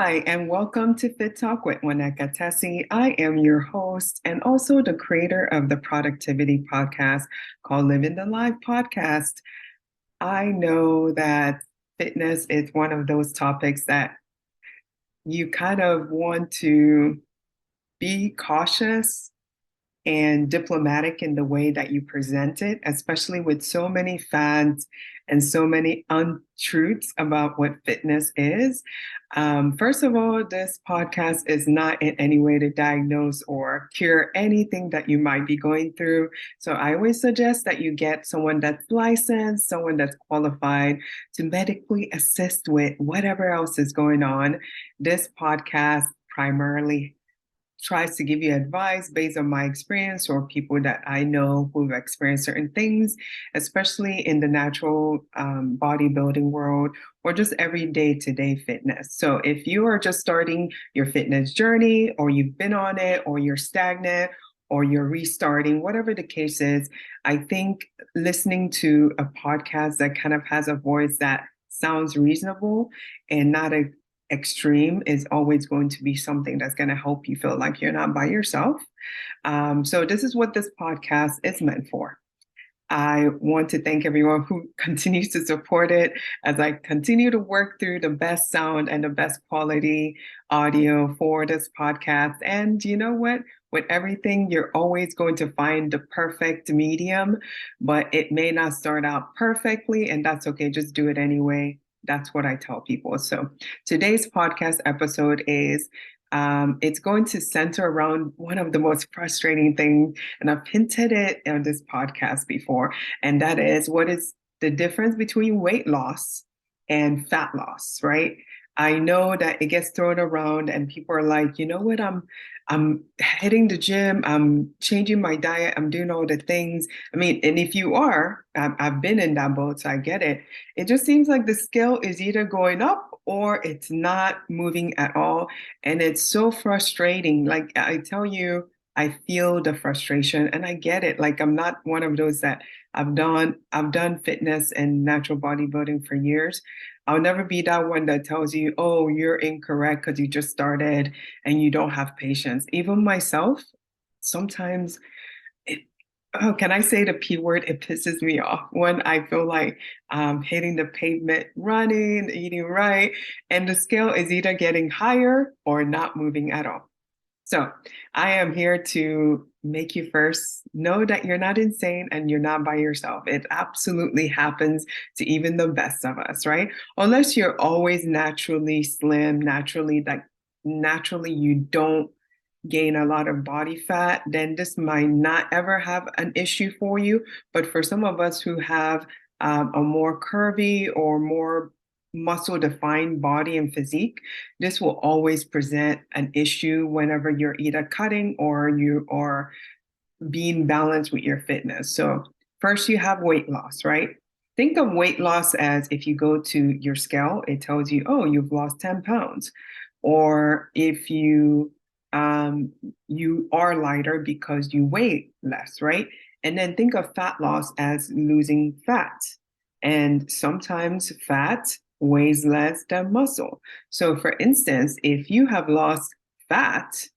Hi, and welcome to Fit Talk with Waneka Tessie. I am your host and also the creator of the productivity podcast called Living the Life Podcast. I know that fitness is one of those topics that you kind of want to be cautious and diplomatic in the way that you present it, especially with so many fads and so many untruths about what fitness is. First of all, this podcast is not in any way to diagnose or cure anything that you might be going through. So I always suggest that you get someone that's licensed, someone that's qualified to medically assist with whatever else is going on. This podcast primarily tries to give you advice based on my experience or people that I know who've experienced certain things, especially in the natural bodybuilding world or just everyday to day fitness. So if you are just starting your fitness journey or you've been on it or you're stagnant or you're restarting, whatever the case is, I think listening to a podcast that kind of has a voice that sounds reasonable and not a extreme is always going to be something that's going to help you feel like you're not by yourself. So this is what this podcast is meant for. I want to thank everyone who continues to support it as I continue to work through the best sound and the best quality audio for this podcast. And you know what? With everything, you're always going to find the perfect medium, but it may not start out perfectly, and that's okay. Just do it anyway. That's what I tell people. So today's podcast episode is it's going to center around one of the most frustrating things, and I've hinted it on this podcast before, and that is what is the difference between weight loss and fat loss, right? I know that it gets thrown around and people are like, you know what, I'm hitting the gym, I'm changing my diet, I'm doing all the things. I mean, and if you are, I've been in that boat, so I get it. It just seems like the scale is either going up or it's not moving at all. And it's so frustrating. Like I tell you, I feel the frustration and I get it. Like I'm not one of those that I've done fitness and natural bodybuilding for years. I'll never be that one that tells you, oh, you're incorrect because you just started and you don't have patience. Even myself, sometimes it, oh, can I say the P word? It pisses me off when I feel like hitting the pavement, running, eating right, and the scale is either getting higher or not moving at all. So I am here to make you first know that you're not insane and you're not by yourself. It absolutely happens to even the best of us, right? Unless you're always naturally slim, naturally you don't gain a lot of body fat, then this might not ever have an issue for you. But for some of us who have a more curvy or more muscle defined body and physique, this will always present an issue whenever you're either cutting or you are being balanced with your fitness. So, first, you have weight loss, right? Think of weight loss as if you go to your scale, it tells you, oh, you've lost 10 pounds. Or if you are lighter because you weigh less, right? And then think of fat loss as losing fat. And sometimes fat weighs less than muscle. So for instance, if you have lost fat,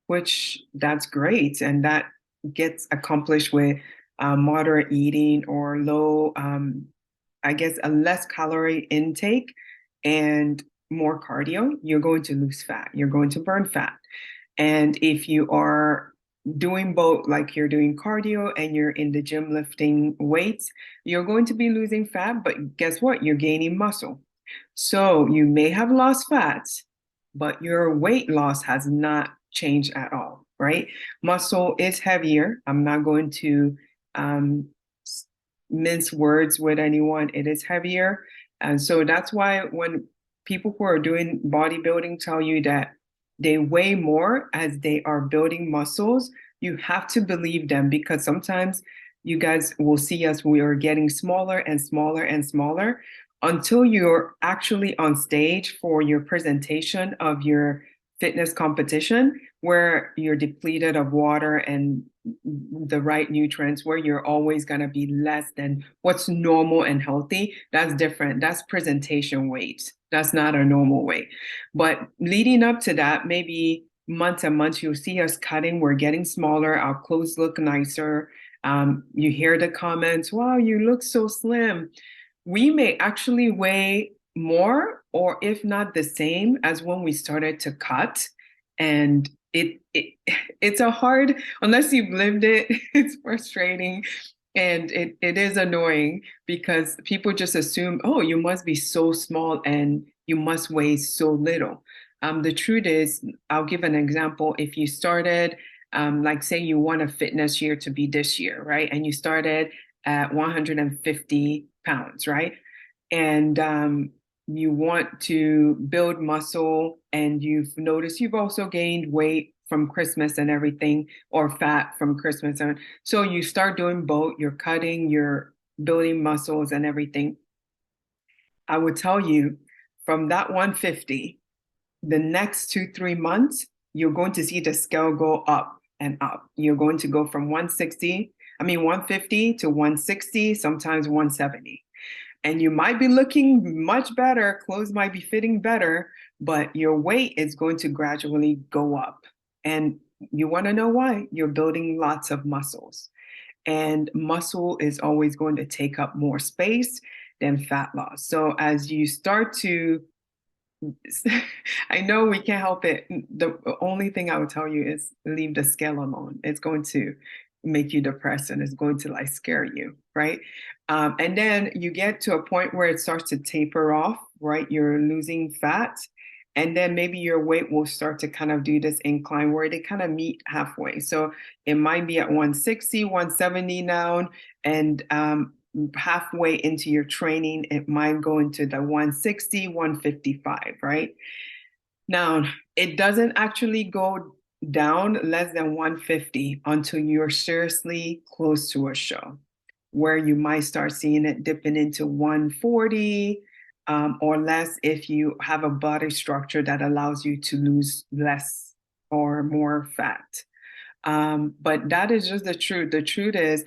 which that's great, and that gets accomplished with moderate eating or low, I guess, a less calorie intake and more cardio, you're going to lose fat. You're going to burn fat. And if you are doing both, like you're doing cardio and you're in the gym lifting weights, you're going to be losing fat, but guess what? You're gaining muscle. So you may have lost fat, but your weight loss has not changed at all, right? Muscle is heavier. I'm not going to um, mince words with anyone. It is heavier. And so that's why when people who are doing bodybuilding tell you that they weigh more as they are building muscles, you have to believe them because sometimes you guys will see us, we are getting smaller and smaller and smaller until you're actually on stage for your presentation of your fitness competition where you're depleted of water and the right nutrients, where you're always going to be less than what's normal and healthy. That's different. That's presentation weight. That's not a normal weight. But leading up to that, maybe months and months, you'll see us cutting. We're getting smaller. Our clothes look nicer. You hear the comments, wow, you look so slim. We may actually weigh more, or if not the same as when we started to cut. And it's a hard, unless you've lived it, it's frustrating. And it is annoying because people just assume, oh, you must be so small and you must weigh so little. The truth is, I'll give an example. If you started, like say you want a fitness year to be this year, right? And you started at 150 pounds, right? And you want to build muscle and you've noticed you've also gained weight from Christmas and everything, or fat from Christmas. And so you start doing both, you're cutting, you're building muscles and everything. I would tell you from that 150, the next 2, 3 months, you're going to see the scale go up and up. You're going to go from 150 to 160, sometimes 170. And you might be looking much better, clothes might be fitting better, but your weight is going to gradually go up. And you want to know why? You're building lots of muscles. And muscle is always going to take up more space than fat loss. So as you start to, I know we can't help it. The only thing I would tell you is leave the scale alone. It's going to make you depressed and it's going to like scare you, right? And then you get to a point where it starts to taper off, right? You're losing fat. And then maybe your weight will start to kind of do this incline where they kind of meet halfway. So it might be at 160, 170 now. And halfway into your training, it might go into the 160, 155, right? Now, it doesn't actually go down less than 150 until you're seriously close to a show, where you might start seeing it dipping into 140 or less if you have a body structure that allows you to lose less or more fat. But that is just the truth. The truth is,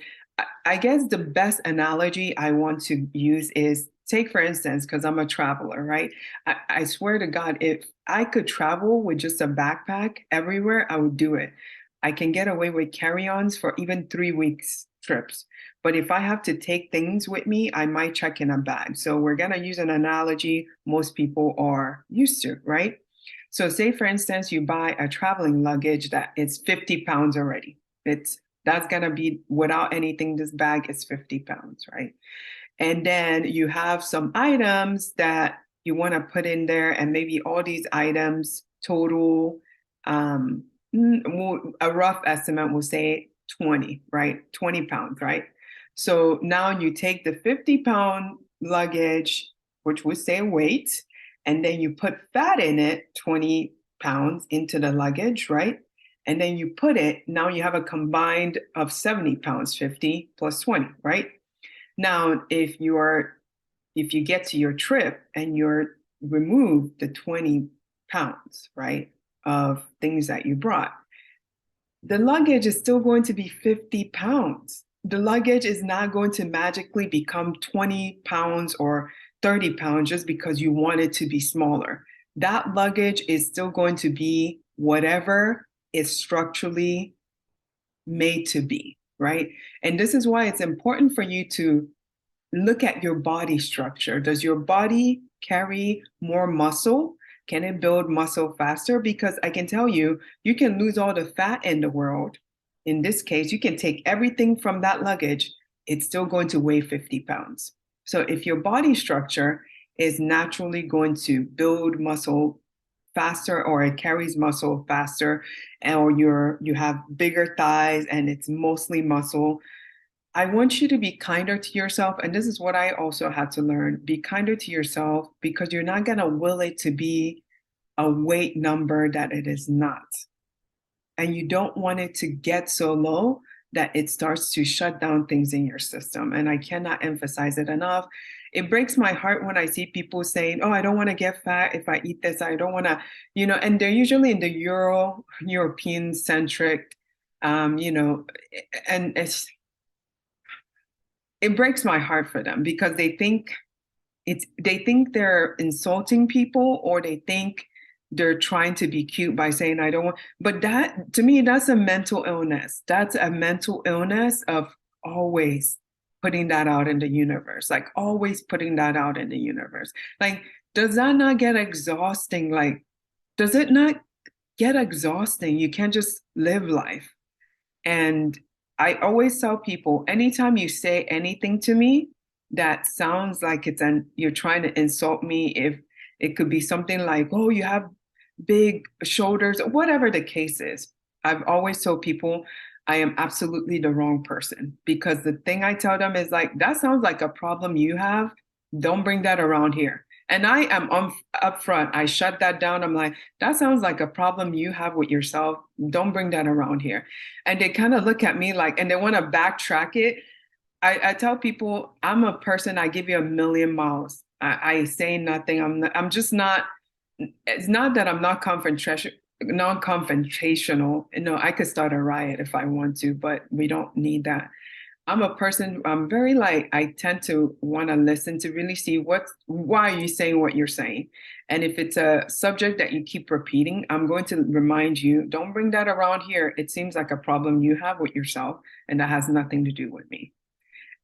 I guess the best analogy I want to use is take, for instance, because I'm a traveler, right? I swear to God, if I could travel with just a backpack everywhere, I would do it. I can get away with carry-ons for even 3 weeks trips. But if I have to take things with me, I might check in a bag. So we're going to use an analogy most people are used to, right? So say, for instance, you buy a traveling luggage that is 50 pounds already. That's going to be without anything. This bag is 50 pounds, right? And then you have some items that you want to put in there, and maybe all these items total, a rough estimate will say 20, right? 20 pounds, right? So now you take the 50-pound luggage, which would say weight, and then you put fat in it, 20 pounds into the luggage, right? And then you put it, now you have a combined of 70 pounds, 50 plus 20, right? Now, if you get to your trip and you're remove the 20 pounds, right, of things that you brought, the luggage is still going to be 50 pounds. The luggage is not going to magically become 20 pounds or 30 pounds just because you want it to be smaller. That luggage is still going to be whatever it's structurally made to be, right? And this is why it's important for you to look at your body structure. Does your body carry more muscle? Can it build muscle faster? Because I can tell you, you can lose all the fat in the world. In this case, you can take everything from that luggage, it's still going to weigh 50 pounds. So if your body structure is naturally going to build muscle faster, or it carries muscle faster, or you have bigger thighs and it's mostly muscle, I want you to be kinder to yourself. And this is what I also had to learn. Be kinder to yourself, because you're not going to will it to be a weight number that it is not. And you don't want it to get so low that it starts to shut down things in your system. And I cannot emphasize it enough. it breaks my heart when I see people saying, oh, I don't want to get fat if I eat this. I don't want to, and they're usually in the European centric, and it breaks my heart for them because they think they're insulting people, or they think they're trying to be cute by saying I don't want, but that to me, that's a mental illness. That's a mental illness of always putting that out in the universe, like always putting that out in the universe. Like, does that not get exhausting? Like, does it not get exhausting? You can't just live life. And I always tell people, anytime you say anything to me that sounds like you're trying to insult me, if it could be something like, oh, you have big shoulders, or whatever the case is, I've always told people I am absolutely the wrong person, because the thing I tell them is like, that sounds like a problem you have. Don't bring that around here. And I am upfront. I shut that down. I'm like, that sounds like a problem you have with yourself. Don't bring that around here. And they kind of look at me like, and they want to backtrack it. I tell people, I'm a person, I give you a million miles. I say nothing. I'm just not, it's not that I'm not non-confrontational. I could start a riot if I want to, but we don't need that. I'm a person, I'm very like, I tend to want to listen to really see why are you saying what you're saying? And if it's a subject that you keep repeating, I'm going to remind you, don't bring that around here. It seems like a problem you have with yourself, and that has nothing to do with me.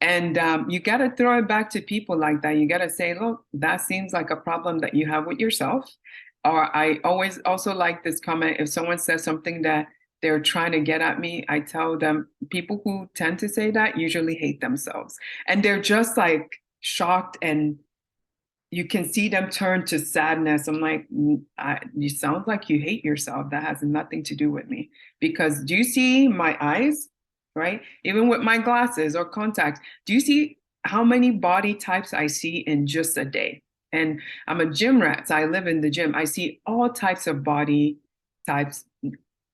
And you got to throw it back to people like that. You got to say, look, that seems like a problem that you have with yourself. Or I always also like this comment. If someone says something that they're trying to get at me, I tell them, people who tend to say that usually hate themselves. And they're just like shocked, and you can see them turn to sadness. I'm like, you sound like you hate yourself. That has nothing to do with me. Because do you see my eyes? Right? Even with my glasses or contacts, do you see how many body types I see in just a day? And I'm a gym rat, so I live in the gym. I see all types of body types.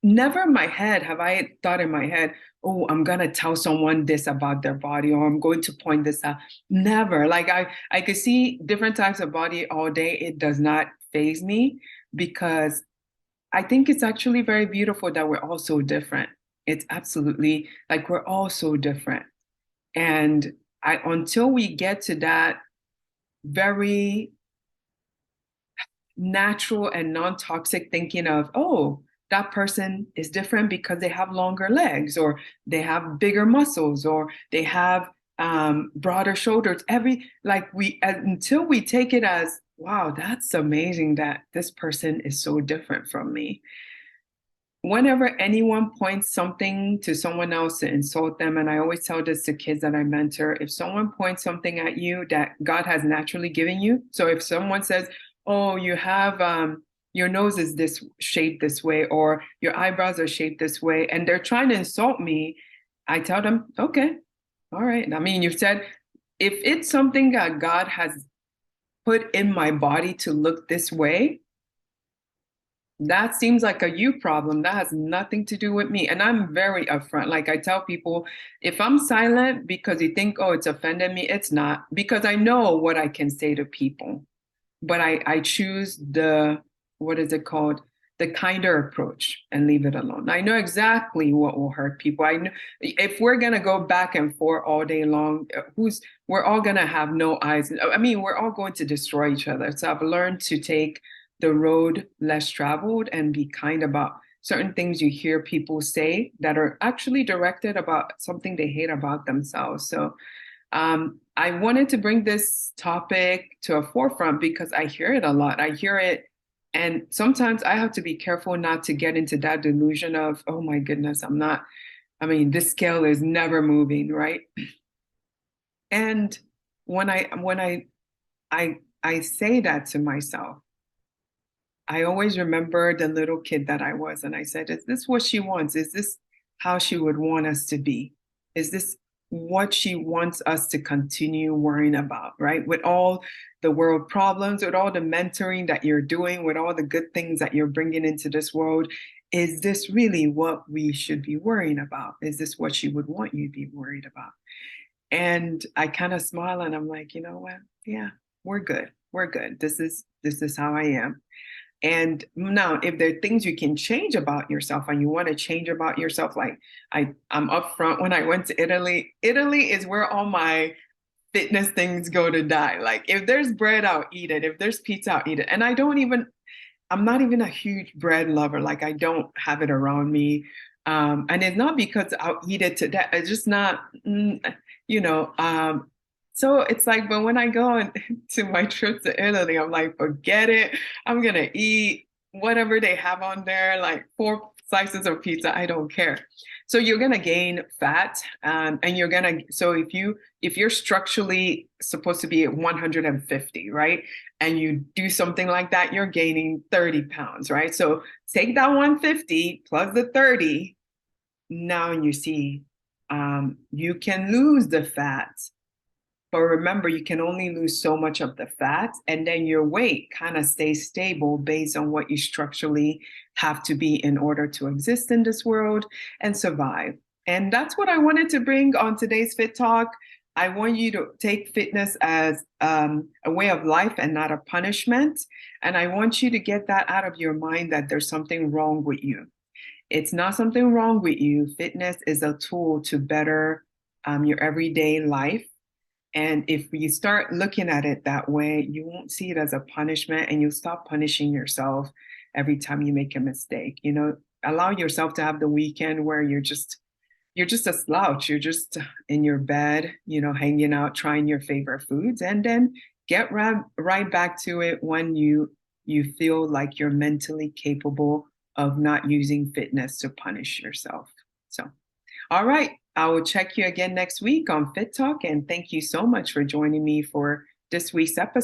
Never in my head have I thought in my head, oh, I'm gonna tell someone this about their body, or I'm going to point this out. Never. Like I could see different types of body all day. It does not faze me, because I think it's actually very beautiful that we're all so different. It's absolutely like we're all so different. And until we get to that very natural and non-toxic thinking of, oh, that person is different because they have longer legs, or they have bigger muscles, or they have broader shoulders. Until we take it as, wow, that's amazing that this person is so different from me. Whenever anyone points something to someone else to insult them, and I always tell this to kids that I mentor, if someone points something at you that God has naturally given you, so if someone says, oh, you have your nose is this shaped this way, or your eyebrows are shaped this way, and they're trying to insult me, I tell them, okay, all right. I mean, you've said, if it's something that God has put in my body to look this way, that seems like a you problem. That has nothing to do with me. And I'm very upfront. Like I tell people, if I'm silent because you think, oh, it's offended me, it's not, because I know what I can say to people. But I choose what is it called? The kinder approach, and leave it alone. I know exactly what will hurt people. I know if we're gonna go back and forth all day long, we're all gonna have no eyes. I mean, we're all going to destroy each other. So I've learned to take the road less traveled and be kind about certain things you hear people say that are actually directed about something they hate about themselves. So I wanted to bring this topic to a forefront because I hear it a lot. I hear it, and sometimes I have to be careful not to get into that delusion of, oh my goodness, this scale is never moving, right? And when I say that to myself, I always remember the little kid that I was, and I said, is this what she wants? Is this how she would want us to be? Is this what she wants us to continue worrying about, right? With all the world problems, with all the mentoring that you're doing, with all the good things that you're bringing into this world, is this really what we should be worrying about? Is this what she would want you to be worried about? And I kind of smile and I'm like, you know what? Yeah, we're good. We're good. This is how I am. And now, if there are things you can change about yourself and you want to change about yourself, like I'm upfront when I went to Italy. Italy is where all my fitness things go to die. Like if there's bread, I'll eat it. If there's pizza, I'll eat it. And I'm not even a huge bread lover. Like I don't have it around me. And it's not because I'll eat it to death. It's just not, you know. So it's like, but when I go to my trip to Italy, I'm like, forget it. I'm gonna eat whatever they have on there, like 4 slices of pizza. I don't care. So you're gonna gain fat, and you're gonna. So if you're structurally supposed to be at 150, right? And you do something like that, you're gaining 30 pounds, right? So take that 150 plus the 30. Now you see, you can lose the fat, but remember, you can only lose so much of the fat, and then your weight kind of stays stable based on what you structurally have to be in order to exist in this world and survive. And that's what I wanted to bring on today's Fit Talk. I want you to take fitness as a way of life and not a punishment. And I want you to get that out of your mind that there's something wrong with you. It's not something wrong with you. Fitness is a tool to better your everyday life. And if you start looking at it that way, you won't see it as a punishment and you'll stop punishing yourself every time you make a mistake. Allow yourself to have the weekend where you're just a slouch. You're just in your bed, hanging out, trying your favorite foods, and then get right back to it when you feel like you're mentally capable of not using fitness to punish yourself. So, all right. I will check you again next week on Fit Talk. And thank you so much for joining me for this week's episode.